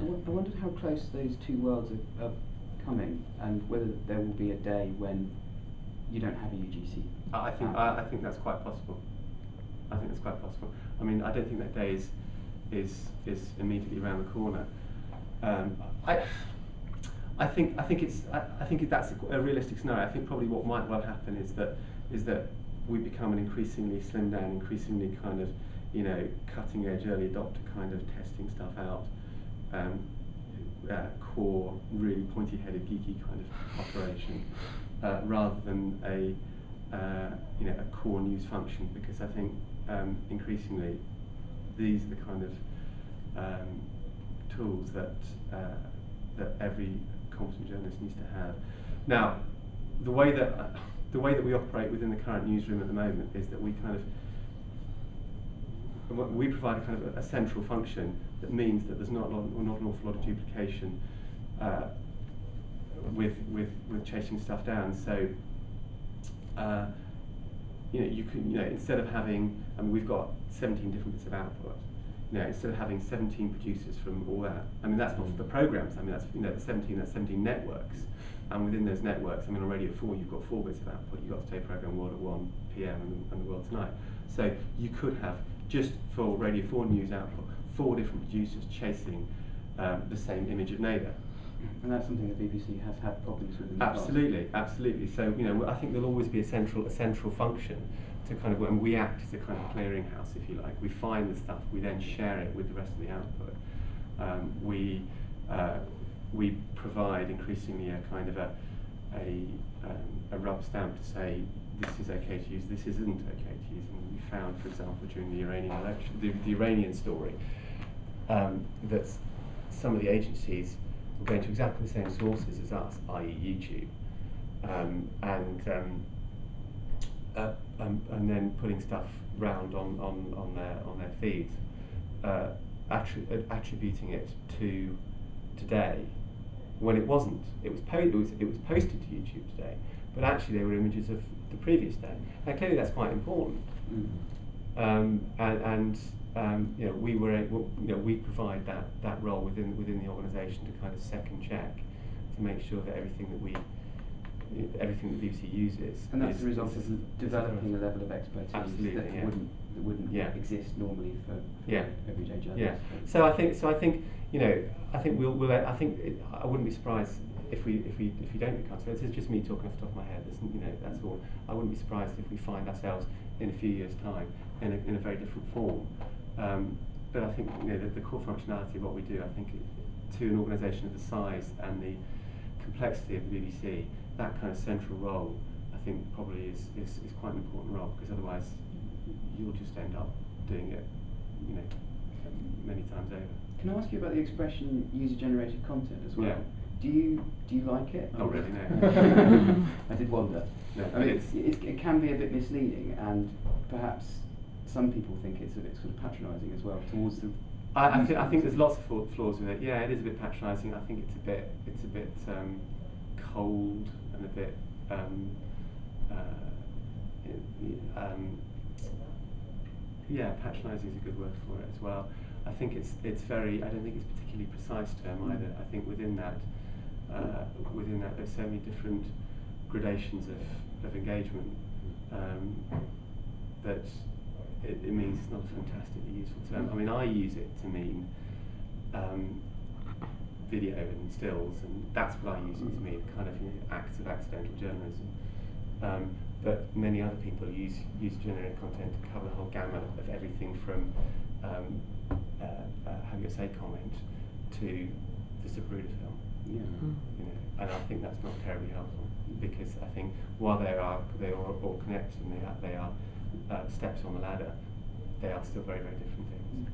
I wondered how close those two worlds are coming, and whether there will be a day when you don't have a UGC. I think that's quite possible. I think that's quite possible. I mean, I don't think that day is immediately around the corner. I think that's a realistic scenario. I think probably what might well happen is that we become an increasingly slimmed down, increasingly kind of, you know, cutting edge, early adopter kind of testing stuff out, core, really pointy headed, geeky kind of operation, rather than a core news function. Because I think increasingly these are the kind of tools that every competent journalist needs to have. Now, the way that we operate within the current newsroom at the moment is that we provide a kind of a central function that means that there's not an awful lot of duplication with chasing stuff down. So you can, instead of having, I mean, we've got 17 different bits of output. Instead of having 17 producers from all that, I mean, that's not for the programs. I mean, that's that's 17 networks, and within those networks, I mean, on Radio 4, you've got 4 bits of output. You've got Today Programme World at 1 PM and the World Tonight. So you could have, just for Radio 4 news output, 4 different producers chasing the same image of neighbour. And that's something the BBC has had problems with in the past. Absolutely. So I think there'll always be a central function to kind of, when we act as a kind of clearinghouse, if you like. We find the stuff, we then share it with the rest of the output. We provide increasingly a kind of a rubber stamp to say this is okay to use, this isn't okay to use. And we found, for example, during the Iranian election, the Iranian story, that some of the agencies were going to exactly the same sources as us, i.e. YouTube, and then putting stuff round on their feeds, attributing it to Today, when it wasn't. It was posted to YouTube Today, but actually they were images of the previous day. Now clearly that's quite important, we provide that role within the organisation to kind of second check, to make sure that everything that BBC uses. And that's the result of developing a level of expertise that wouldn't exist normally for everyday journalists. Yeah. So I think I wouldn't be surprised if we don't become. So this is just me talking off the top of my head. That's all. I wouldn't be surprised if we find ourselves in a few years' time in a very different form. But I think the core functionality of what we do, I think, to an organisation of the size and the complexity of the BBC, that kind of central role, I think probably is quite an important role, because otherwise you'll just end up doing it, many times over. Can I ask you about the expression user-generated content as well? Yeah. Do you like it? Not really, no. I did wonder. No, I mean, it can be a bit misleading, and perhaps some people think it's a bit sort of patronising as well towards the. I think there's lots of flaws with it. Yeah, it is a bit patronising. I think it's a bit cold and a bit patronising is a good word for it as well. I think it's very. I don't think it's a particularly precise term either. I think within that there's so many different gradations of engagement that it means it's not a fantastically useful term. I mean, I use it to mean video and stills, and that's what I use it to mean, kind of acts of accidental journalism. But many other people use generated content to cover the whole gamut of everything from have your say comment to the Zapruder film. Yeah. And I think that's not terribly helpful, because I think while they are all connected and they are steps on the ladder, they are still very, very different things.